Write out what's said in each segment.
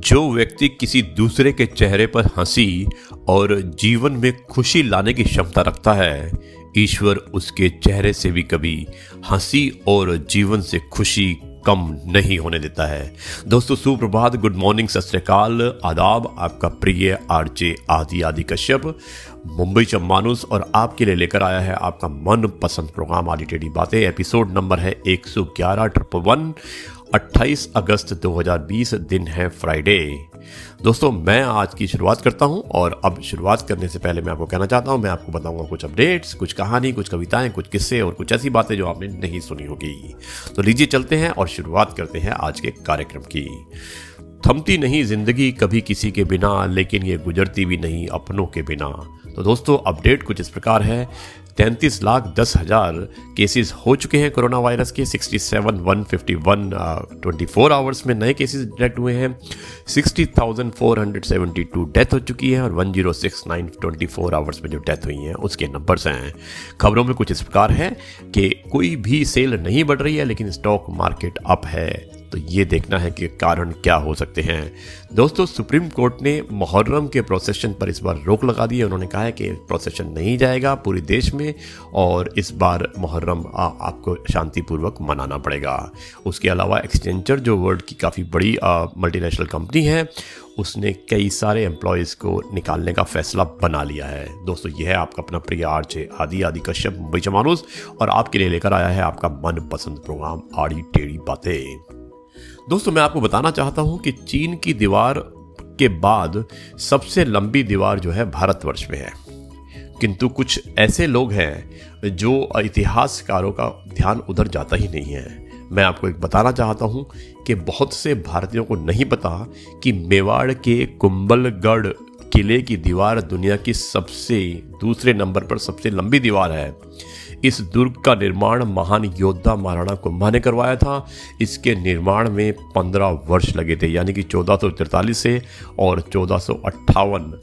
जो व्यक्ति किसी दूसरे के चेहरे पर हंसी और जीवन में खुशी लाने की क्षमता रखता है, ईश्वर उसके चेहरे से भी कभी हंसी और जीवन से खुशी कम नहीं होने देता है। दोस्तों सुप्रभात, गुड मॉर्निंग, सत श्री अकाल, आदाब। आपका प्रिय आरजे आदि कश्यप मुंबई से मानुस और आपके लिए लेकर आया है आपका मनपसंद प्रोग्राम आदि टेढ़ी बातें। एपिसोड नंबर है 111 28 अगस्त 2020, दिन है फ्राइडे। दोस्तों मैं आज की शुरुआत करता हूं और अब शुरुआत करने से पहले मैं आपको कहना चाहता हूं, मैं आपको बताऊंगा कुछ अपडेट्स, कुछ कहानी, कुछ कविताएं, कुछ किस्से और कुछ ऐसी बातें जो आपने नहीं सुनी होगी। तो लीजिए चलते हैं और शुरुआत करते हैं आज के कार्यक्रम की। थमती नहीं जिंदगी कभी किसी के बिना, लेकिन ये गुजरती भी नहीं अपनों के बिना। तो दोस्तों अपडेट कुछ इस प्रकार है। 33,10,000 केसेस हो चुके हैं कोरोना वायरस के। 67,151 24 आवर्स में नए केसेस डिटेक्ट हुए हैं। 60,472 डेथ हो चुकी है और 1069 24 आवर्स में जो डेथ हुई हैं उसके नंबर्स हैं। खबरों में कुछ इस प्रकार है कि कोई भी सेल नहीं बढ़ रही है, लेकिन स्टॉक मार्केट अप है। तो ये देखना है कि कारण क्या हो सकते हैं। दोस्तों सुप्रीम कोर्ट ने मुहर्रम के प्रोसेशन पर इस बार रोक लगा दी है। उन्होंने कहा है कि प्रोसेशन नहीं जाएगा पूरे देश में और इस बार मुहर्रम आपको शांतिपूर्वक मनाना पड़ेगा। उसके अलावा एक्सचेंजर जो वर्ल्ड की काफ़ी बड़ी मल्टीनेशनल कंपनी है, उसने कई सारे एम्प्लॉयज़ को निकालने का फैसला बना लिया है। दोस्तों यह है आपका अपना प्रिय आरजे आदि कश्यप मुंबई से मानुस और आपके लिए लेकर आया है आपका मनपसंद प्रोग्राम आड़ी टेढ़ी बातें। दोस्तों मैं आपको बताना चाहता हूं कि चीन की दीवार के बाद सबसे लंबी दीवार जो है भारतवर्ष में है, किंतु कुछ ऐसे लोग हैं जो इतिहासकारों का ध्यान उधर जाता ही नहीं है। मैं आपको एक बताना चाहता हूं कि बहुत से भारतीयों को नहीं पता कि मेवाड़ के कुंभलगढ़ किले की दीवार दुनिया की सबसे दूसरे नंबर पर सबसे लंबी दीवार है। इस दुर्ग का निर्माण महान योद्धा महाराणा कुंभा ने करवाया था। इसके निर्माण में 15 वर्ष लगे थे, यानी कि 1443 से और 1458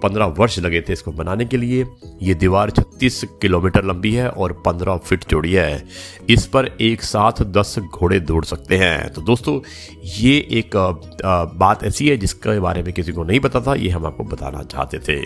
15 वर्ष लगे थे इसको बनाने के लिए। ये दीवार 36 किलोमीटर लंबी है और 15 फीट चौड़ी है। इस पर एक साथ 10 घोड़े दौड़ सकते हैं। तो दोस्तों ये एक बात ऐसी है जिसके बारे में किसी को नहीं पता था, ये हम आपको बताना चाहते थे।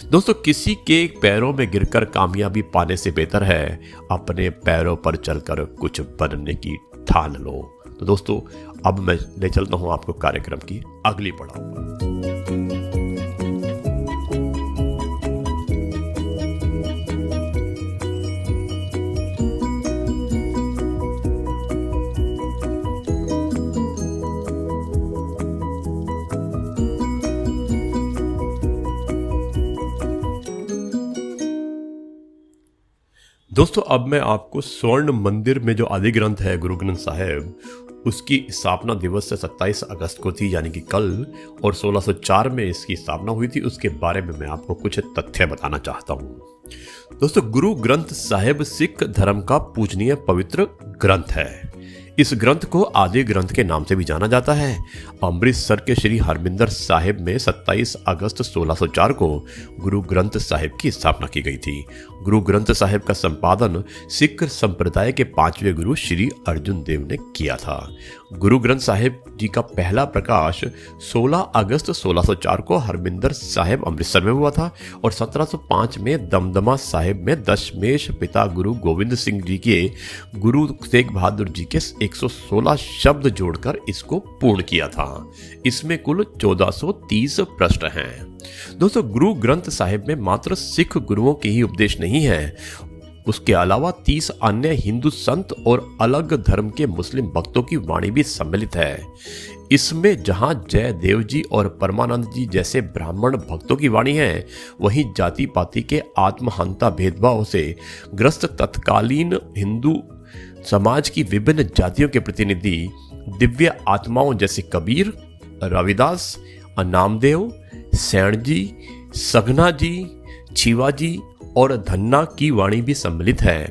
दोस्तों किसी के पैरों में गिरकर कामयाबी पाने से बेहतर है अपने पैरों पर चलकर कुछ बनने की ठान लो। तो दोस्तों अब मैं ले चलता हूँ आपको कार्यक्रम की अगली पड़ाव। दोस्तों अब मैं आपको स्वर्ण मंदिर में जो आदि ग्रंथ है गुरु ग्रंथ साहिब, उसकी स्थापना दिवस से 27 अगस्त को थी, यानी कि कल, और 1604 में इसकी स्थापना हुई थी, उसके बारे में मैं आपको कुछ तथ्य बताना चाहता हूँ। दोस्तों गुरु ग्रंथ साहिब सिख धर्म का पूजनीय पवित्र ग्रंथ है। इस ग्रंथ को आदि ग्रंथ के नाम से भी जाना जाता है। अमृतसर के श्री हरमिंदर साहिब में 27 अगस्त 1604 को गुरु ग्रंथ साहिब की स्थापना की गई थी। गुरु ग्रंथ साहिब का संपादन सिख संप्रदाय के 5वें गुरु श्री अर्जुन देव ने किया था। गुरु ग्रंथ साहिब जी का पहला प्रकाश 16 अगस्त 1604 को हरमिंदर साहिब अमृतसर में हुआ था और 1705 में दमदमा साहिब में दशमेश पिता गुरु गोविंद सिंह जी के गुरु तेग बहादुर जी के 116 शब्द जोड़कर इसको पूर्ण किया था। इसमें कुल 1430 पृष्ठ हैं। दोस्तों गुरु ग्रंथ साहिब में मात्र सिख गुरुओं के ही उपदेश नहीं है, उसके अलावा 30 अन्य हिंदू संत और अलग धर्म के मुस्लिम भक्तों की वाणी भी सम्मिलित है। इसमें जहां जय देव जी और परमानंद जी जैसे ब्राह्मण भक्तों की वाणी है, वहीं जाति पाति के आत्महंता भेदभाव से ग्रस्त तत्कालीन हिंदू समाज की विभिन्न जातियों के प्रतिनिधि दिव्य आत्माओं जैसे कबीर, रविदास, नामदेव, सैण जी, सघना जी, छिवा जी और धन्ना की वाणी भी सम्मिलित है।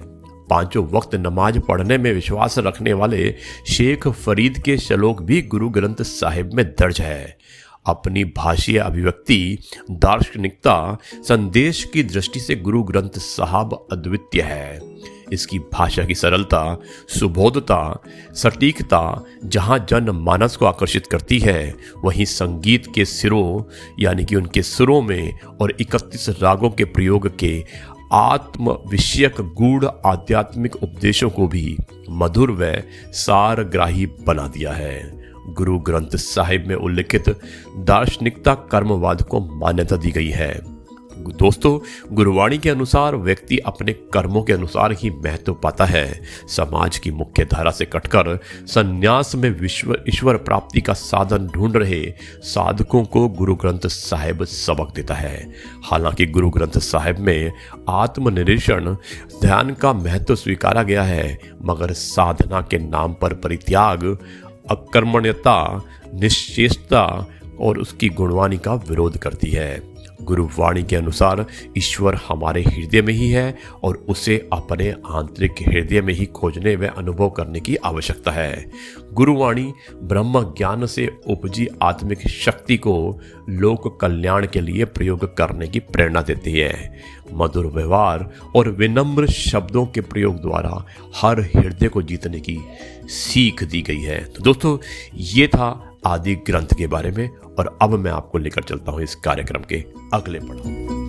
पांचों वक्त नमाज पढ़ने में विश्वास रखने वाले शेख फरीद के श्लोक भी गुरु ग्रंथ साहिब में दर्ज है। अपनी भाषीय अभिव्यक्ति, दार्शनिकता, संदेश की दृष्टि से गुरु ग्रंथ साहब अद्वितीय है। इसकी भाषा की सरलता, सुबोधता, सटीकता जहां जन मानस को आकर्षित करती है, वहीं संगीत के सिरों यानी कि उनके सुरों में और 31 रागों के प्रयोग के आत्म विषयक गूढ़ आध्यात्मिक उपदेशों को भी मधुर व सारग्राही बना दिया है। गुरु ग्रंथ साहिब में उल्लिखित दार्शनिकता कर्मवाद को मान्यता दी गई है। दोस्तों, गुरुवाणी के अनुसार व्यक्ति अपने कर्मों के अनुसार ही महत्व पाता है। समाज की मुख्य धारा से कटकर संन्यास में ईश्वर प्राप्ति का साधन ढूंढ रहे साधकों को गुरु ग्रंथ साहिब सबक देता है। हालांकि गुरु ग्रंथ साहिब में आत्मनिरीक्षण, ध्यान का महत्व स्वीकारा गया है, मगर साधना के नाम पर परित्याग, अकर्मण्यता, निश्चेष्टता और उसकी गुणवाणी का विरोध करती है। गुरुवाणी के अनुसार ईश्वर हमारे हृदय में ही है और उसे अपने आंतरिक हृदय में ही खोजने व अनुभव करने की आवश्यकता है। गुरुवाणी ब्रह्म ज्ञान से उपजी आत्मिक शक्ति को लोक कल्याण के लिए प्रयोग करने की प्रेरणा देती है। मधुर व्यवहार और विनम्र शब्दों के प्रयोग द्वारा हर हृदय को जीतने की सीख दी गई है। तो दोस्तों, ये था आदि ग्रंथ के बारे में, और अब मैं आपको लेकर चलता हूं इस कार्यक्रम के अगले पड़ाव।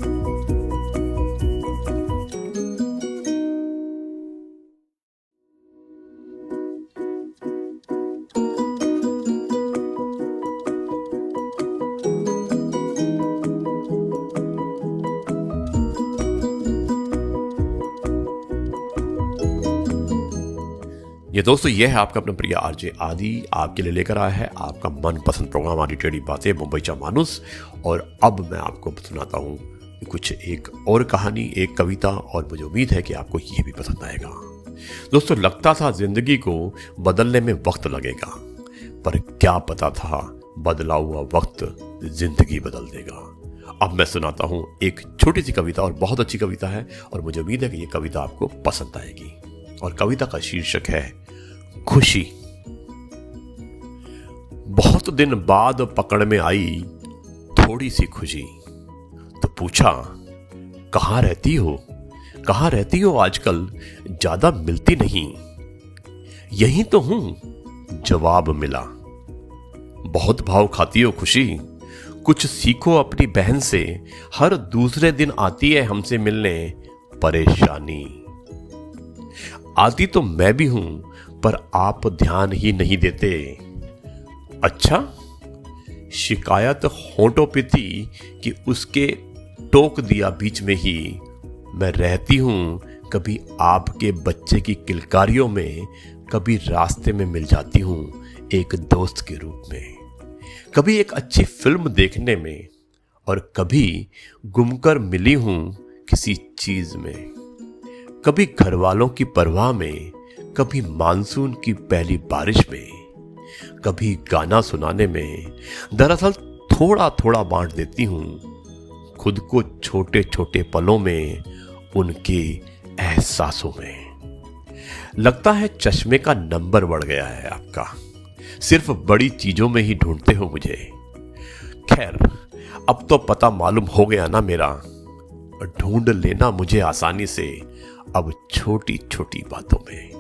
ये दोस्तों, ये है आपका अपना प्रिय आरजे आदि आपके लिए लेकर आया है आपका मनपसंद प्रोग्राम आदि टेढ़ी बातें मुंबईचा मानुस। और अब मैं आपको सुनाता हूँ कुछ एक और कहानी, एक कविता, और मुझे उम्मीद है कि आपको ये भी पसंद आएगा। दोस्तों, लगता था जिंदगी को बदलने में वक्त लगेगा, पर क्या पता था बदला हुआ वक्त जिंदगी बदल देगा। अब मैं सुनाता हूँ एक छोटी सी कविता, और बहुत अच्छी कविता है, और मुझे उम्मीद है कि ये कविता आपको पसंद आएगी। और कविता का शीर्षक है खुशी। बहुत दिन बाद पकड़ में आई थोड़ी सी खुशी, तो पूछा कहाँ रहती हो, कहाँ रहती हो आजकल, ज्यादा मिलती नहीं। यहीं तो हूं, जवाब मिला। बहुत भाव खाती हो खुशी, कुछ सीखो अपनी बहन से, हर दूसरे दिन आती है हमसे मिलने परेशानी। आती तो मैं भी हूं, पर आप ध्यान ही नहीं देते। अच्छा, शिकायत होंठों पे थी कि उसके टोक दिया बीच में ही। मैं रहती हूं कभी आपके बच्चे की किलकारियों में, कभी रास्ते में मिल जाती हूं एक दोस्त के रूप में, कभी एक अच्छी फिल्म देखने में, और कभी गुमकर मिली हूं किसी चीज में, कभी घर वालों की परवाह में, कभी मानसून की पहली बारिश में, कभी गाना सुनाने में। दरअसल थोड़ा थोड़ा बांट देती हूं खुद को छोटे छोटे पलों में, उनके एहसासों में। लगता है चश्मे का नंबर बढ़ गया है आपका, सिर्फ बड़ी चीजों में ही ढूंढते हो मुझे। खैर, अब तो पता मालूम हो गया ना मेरा, ढूंढ लेना मुझे आसानी से अब छोटी छोटी बातों में,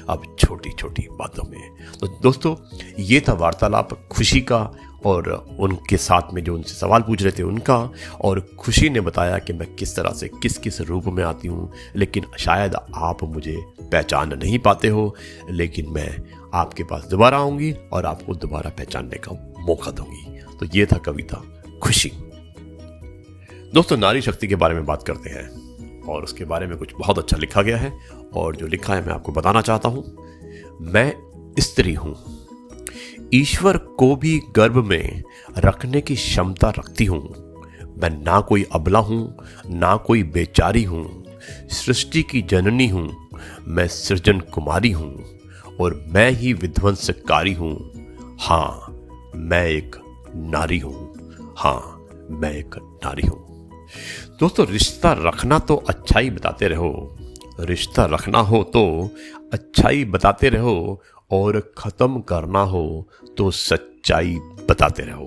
अब छोटी छोटी बातों में। तो दोस्तों, ये था वार्तालाप खुशी का, और उनके साथ में जो उनसे सवाल पूछ रहे थे उनका, और खुशी ने बताया कि मैं किस तरह से किस किस रूप में आती हूँ, लेकिन शायद आप मुझे पहचान नहीं पाते हो, लेकिन मैं आपके पास दोबारा आऊँगी और आपको दोबारा पहचानने का मौका दूंगी। तो ये था कविता खुशी। दोस्तों, नारी शक्ति के बारे में बात करते हैं, और उसके बारे में कुछ बहुत अच्छा लिखा गया है, और जो लिखा है मैं आपको बताना चाहता हूं। मैं स्त्री हूं, ईश्वर को भी गर्भ में रखने की क्षमता रखती हूं। मैं ना कोई अबला हूं, ना कोई बेचारी हूं, सृष्टि की जननी हूं। मैं सृजन कुमारी हूं, और मैं ही विध्वंसकारी हूं। हाँ, मैं एक नारी हूं। हाँ, मैं एक नारी हूं। दोस्तों, रिश्ता रखना तो अच्छाई बताते रहो, रिश्ता रखना हो तो अच्छाई बताते रहो, और खत्म करना हो तो सच्चाई बताते रहो।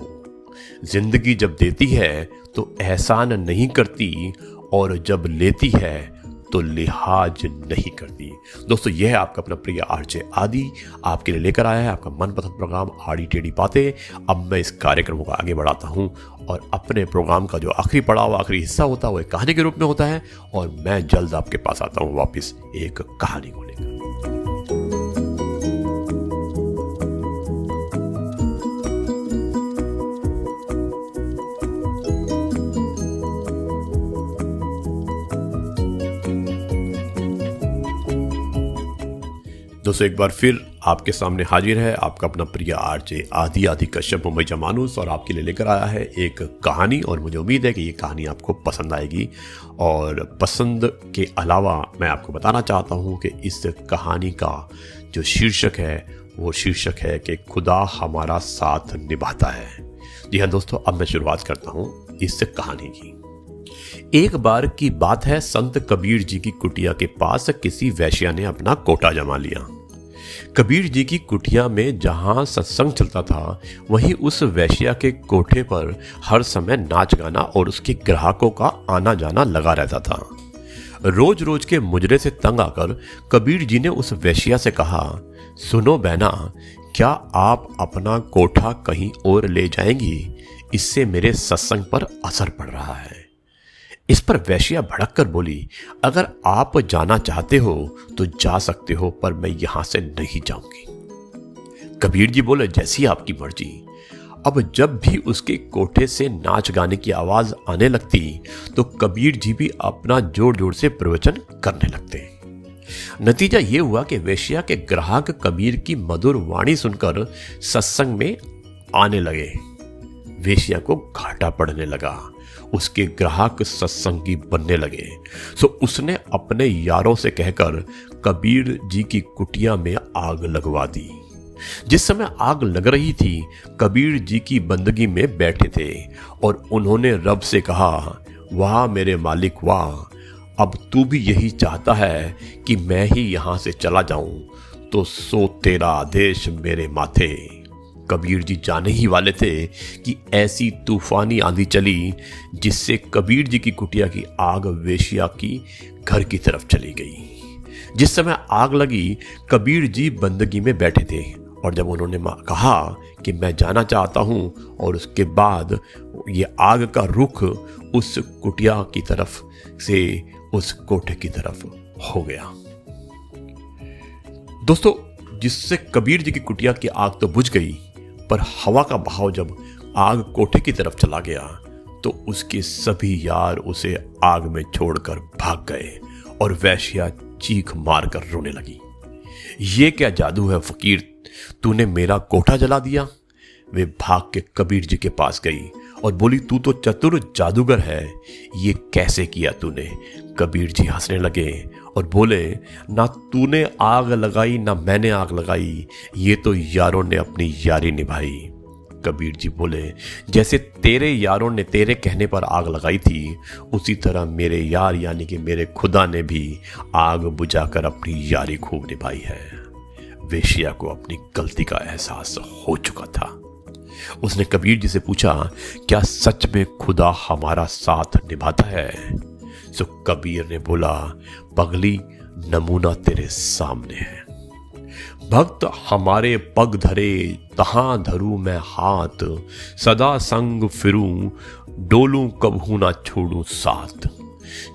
जिंदगी जब देती है तो एहसान नहीं करती, और जब लेती है तो लिहाज नहीं करती। दोस्तों, यह है आपका अपना प्रिय आरजे आदि आपके लिए लेकर आया है आपका मनपसंद प्रोग्राम आड़ी टेढ़ी बातें। अब मैं इस कार्यक्रम को आगे बढ़ाता हूं और अपने प्रोग्राम का जो आखिरी पड़ाव, आखिरी हिस्सा होता है वो एक कहानी के रूप में होता है, और मैं जल्द आपके पास आता हूं वापस एक कहानी को लेकर। दोस्तों, एक बार फिर आपके सामने हाजिर है आपका अपना प्रिय आरजे आदि कश्यप मुंबई जमानुस, और आपके लिए लेकर आया है एक कहानी। और मुझे उम्मीद है कि ये कहानी आपको पसंद आएगी। और पसंद के अलावा मैं आपको बताना चाहता हूँ कि इस कहानी का जो शीर्षक है वो शीर्षक है कि खुदा हमारा साथ निभाता है। जी हाँ दोस्तों, अब मैं शुरुआत करता हूँ इस कहानी की। एक बार की बात है, संत कबीर जी की कुटिया के पास किसी वैश्या ने अपना कोटा जमा लिया। कबीर जी की कुटिया में जहां सत्संग चलता था, वहीं उस वैश्या के कोठे पर हर समय नाच गाना और उसके ग्राहकों का आना जाना लगा रहता था। रोज रोज के मुजरे से तंग आकर कबीर जी ने उस वैश्या से कहा, सुनो बहना, क्या आप अपना कोठा कहीं और ले जाएंगी? इससे मेरे सत्संग पर असर पड़ रहा है। इस पर वैश्या भड़क कर बोली, अगर आप जाना चाहते हो तो जा सकते हो, पर मैं यहां से नहीं जाऊंगी। कबीर जी बोले, जैसी आपकी मर्जी। अब जब भी उसके कोठे से नाच गाने की आवाज आने लगती तो कबीर जी भी अपना जोर जोर से प्रवचन करने लगते। नतीजा ये हुआ कि वैश्या के ग्राहक कबीर की मधुर वाणी सुनकर सत्संग में आने लगे। वैश्या को घाटा पड़ने लगा, उसके ग्राहक सत्संगी बनने लगे। सो उसने अपने यारों से कहकर कबीर जी की कुटिया में आग लगवा दी। जिस समय आग लग रही थी, कबीर जी की बंदगी में बैठे थे और उन्होंने रब से कहा, वाह मेरे मालिक वाह, अब तू भी यही चाहता है कि मैं ही यहां से चला जाऊं, तो सो तेरा आदेश मेरे माथे। कबीर जी जाने ही वाले थे कि ऐसी तूफानी आंधी चली जिससे कबीर जी की कुटिया की आग वेश्या की घर की तरफ चली गई। जिस समय आग लगी, कबीर जी बंदगी में बैठे थे और जब उन्होंने कहा कि मैं जाना चाहता हूं, और उसके बाद ये आग का रुख उस कुटिया की तरफ से उस कोठे की तरफ हो गया। दोस्तों, जिससे कबीर जी की कुटिया की आग तो बुझ गई, पर हवा का बहाव जब आग कोठे की तरफ चला गया तो उसके सभी यार उसे आग में छोड़कर भाग गए और वैश्या चीख मारकर रोने लगी। ये क्या जादू है फकीर, तूने मेरा कोठा जला दिया। वे भाग के कबीर जी के पास गई और बोली, तू तो चतुर जादूगर है, ये कैसे किया तूने? कबीर जी हंसने लगे और बोले, ना तूने आग लगाई ना मैंने आग लगाई, ये तो यारों ने अपनी यारी निभाई। कबीर जी बोले, जैसे तेरे यारों ने तेरे कहने पर आग लगाई थी, उसी तरह मेरे यार यानी कि मेरे खुदा ने भी आग बुझाकर अपनी यारी खूब निभाई है। वेश्या को अपनी गलती का एहसास हो चुका था। उसने कबीर जी से पूछा, क्या सच में खुदा हमारा साथ निभाता है? सो कबीर ने बोला, पगली, नमूना तेरे सामने है। भक्त हमारे पग धरे, तहां धरूं मैं हाथ, सदा संग फिरूं, डोलूं कबहू ना छोड़ूं साथ।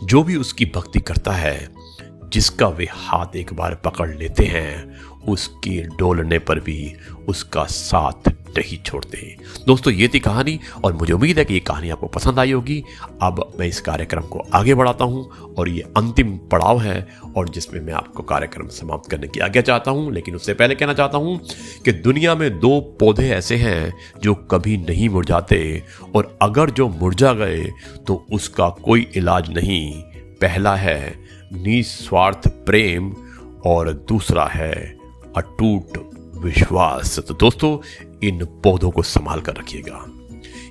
जो भी उसकी भक्ति करता है, जिसका वे हाथ एक बार पकड़ लेते हैं, उसके डोलने पर भी उसका साथ नहीं छोड़ते। दोस्तों, ये थी कहानी और मुझे उम्मीद है कि ये कहानी आपको पसंद आई होगी। अब मैं इस कार्यक्रम को आगे बढ़ाता हूं और ये अंतिम पड़ाव है और जिसमें मैं आपको कार्यक्रम समाप्त करने की आज्ञा चाहता हूं। लेकिन उससे पहले कहना चाहता हूं कि दुनिया में 2 पौधे ऐसे हैं जो कभी नहीं मुरझाते, और अगर जो मुरझा गए तो उसका कोई इलाज नहीं। पहला है निस्वार्थ प्रेम और दूसरा है अटूट विश्वास। तो दोस्तों, इन पौधों को संभाल कर रखिएगा।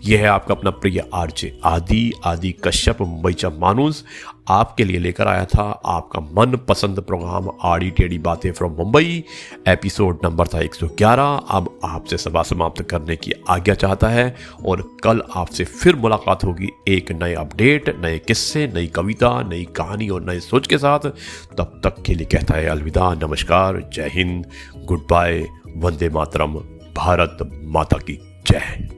यह है आपका अपना प्रिय आरजे आदि कश्यप मुंबईचा माणूस आपके लिए लेकर आया था आपका मनपसंद प्रोग्राम आड़ी टेढ़ी बातें फ्रॉम मुंबई। एपिसोड नंबर था 111। अब आपसे सभा समाप्त करने की आज्ञा चाहता है और कल आपसे फिर मुलाकात होगी एक नए अपडेट, नए किस्से, नई कविता, नई कहानी और नए सोच के साथ। तब तक के लिए कहता है अलविदा, नमस्कार, जय हिंद, गुड बाय, वंदे मातरम, भारत माता की जय।